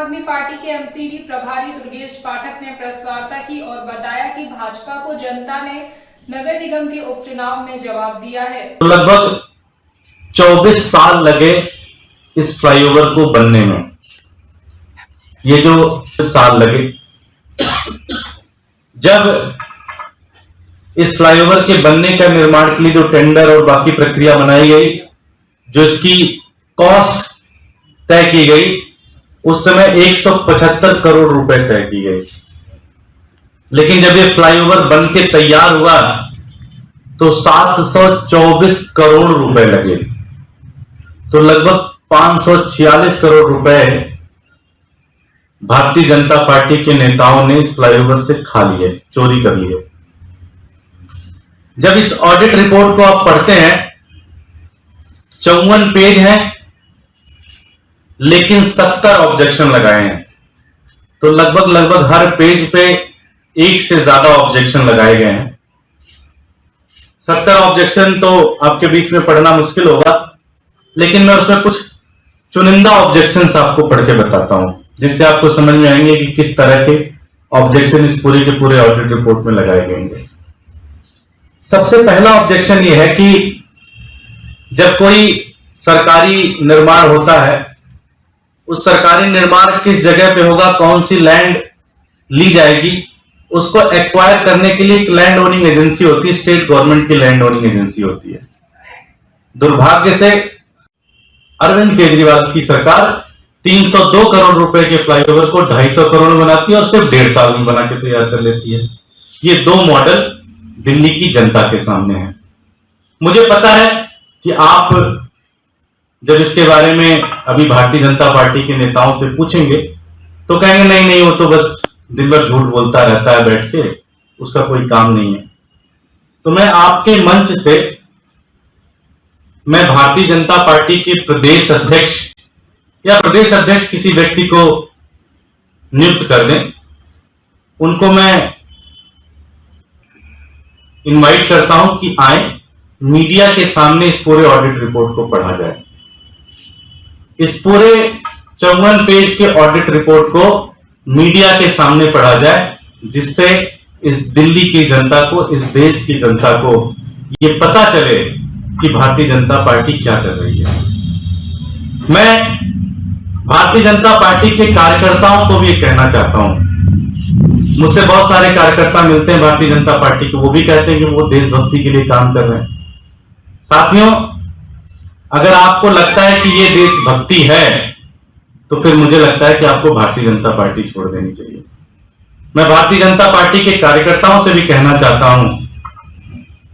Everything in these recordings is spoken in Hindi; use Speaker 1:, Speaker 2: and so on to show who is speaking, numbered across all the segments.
Speaker 1: आदमी पार्टी के एमसीडी प्रभारी दुर्गेश पाठक ने प्रेस वार्ता की और बताया कि भाजपा को जनता ने नगर निगम के उपचुनाव में जवाब दिया है।
Speaker 2: लगभग 24 साल लगे इस फ्लाईओवर को बनने में। ये जो साल लगे, जब इस फ्लाईओवर के बनने का निर्माण के लिए जो टेंडर और बाकी प्रक्रिया बनाई गई, जो इसकी कॉस्ट तय की गई, उस समय 175 करोड़ रुपए तय की गई। लेकिन जब ये फ्लाईओवर बन के तैयार हुआ तो 724 करोड़ रुपए लगे। तो लगभग 546 करोड़ रुपए भारतीय जनता पार्टी के नेताओं ने इस फ्लाईओवर से खा लिए, चोरी कर लिए। जब इस ऑडिट रिपोर्ट को आप पढ़ते हैं, 54 पेज हैं, लेकिन 70 ऑब्जेक्शन लगाए हैं। तो लगभग हर पेज पे एक से ज्यादा ऑब्जेक्शन लगाए गए हैं। 70 ऑब्जेक्शन तो आपके बीच में पढ़ना मुश्किल होगा, लेकिन मैं उसमें कुछ चुनिंदा ऑब्जेक्शंस आपको पढ़ के बताता हूं, जिससे आपको समझ में आएंगे कि किस तरह के ऑब्जेक्शन इस पूरे के पूरे ऑडिट रिपोर्ट में लगाए गए हैं। सबसे पहला ऑब्जेक्शन यह है कि जब कोई सरकारी निर्माण होता है, उस सरकारी निर्माण किस जगह पे होगा, कौन सी लैंड ली जाएगी, उसको एक्वायर करने के लिए एक लैंड ओनिंग एजेंसी होती है, स्टेट गवर्नमेंट की लैंड ओनिंग एजेंसी होती है। दुर्भाग्य से अरविंद केजरीवाल की सरकार 302 करोड़ रुपए के फ्लाईओवर को 250 करोड़ में बनाती है और सिर्फ 1.5 साल में बना के तैयार कर लेती है। ये दो मॉडल दिल्ली की जनता के सामने है। मुझे पता है कि आप जब इसके बारे में अभी भारतीय जनता पार्टी के नेताओं से पूछेंगे तो कहेंगे नहीं, वो तो बस दिन भर झूठ बोलता रहता है बैठ के, उसका कोई काम नहीं है। तो मैं आपके मंच से मैं भारतीय जनता पार्टी के प्रदेश अध्यक्ष या प्रदेश अध्यक्ष किसी व्यक्ति को नियुक्त कर दें, उनको मैं इनवाइट करता हूं कि आए, मीडिया के सामने इस पूरे ऑडिट रिपोर्ट को पढ़ा जाए। इस पूरे 54 पेज के ऑडिट रिपोर्ट को मीडिया के सामने पढ़ा जाए, जिससे इस दिल्ली की जनता को, इस देश की जनता को ये पता चले कि भारतीय जनता पार्टी क्या कर रही है। मैं भारतीय जनता पार्टी के कार्यकर्ताओं को भी ये कहना चाहता हूं। मुझसे बहुत सारे कार्यकर्ता मिलते हैं भारतीय जनता पार्टी के, वो भी कहते हैं कि वो देशभक्ति के लिए काम कर रहे हैं। साथियों, अगर आपको लगता है कि ये देशभक्ति है, तो फिर मुझे लगता है कि आपको भारतीय जनता पार्टी छोड़ देनी चाहिए। मैं भारतीय जनता पार्टी के कार्यकर्ताओं से भी कहना चाहता हूं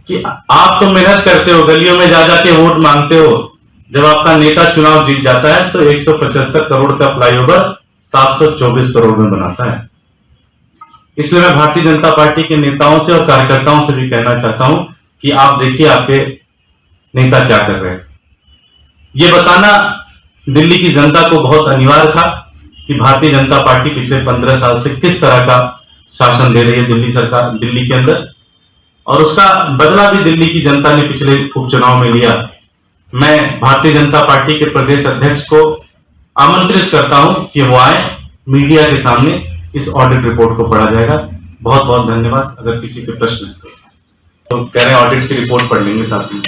Speaker 2: कि आप तो मेहनत करते हो, गलियों में जा जाके वोट मांगते हो, जब आपका नेता चुनाव जीत जाता है तो 175 करोड़ का फ्लाईओवर 724 करोड़ में बनाता है। इसलिए मैं भारतीय जनता पार्टी के नेताओं से और कार्यकर्ताओं से भी कहना चाहता हूं कि आप देखिए आपके नेता क्या कर रहे हैं। ये बताना दिल्ली की जनता को बहुत अनिवार्य था कि भारतीय जनता पार्टी पिछले 15 साल से किस तरह का शासन दे रही है दिल्ली सरकार, दिल्ली के अंदर, और उसका बदला भी दिल्ली की जनता ने पिछले उपचुनाव में लिया। मैं भारतीय जनता पार्टी के प्रदेश अध्यक्ष को आमंत्रित करता हूं कि वो आए, मीडिया के सामने इस ऑडिट रिपोर्ट को पढ़ा जाएगा। बहुत बहुत धन्यवाद। अगर किसी के प्रश्न है तो कह रहे हैं ऑडिट की रिपोर्ट पढ़ लेंगे साथ में।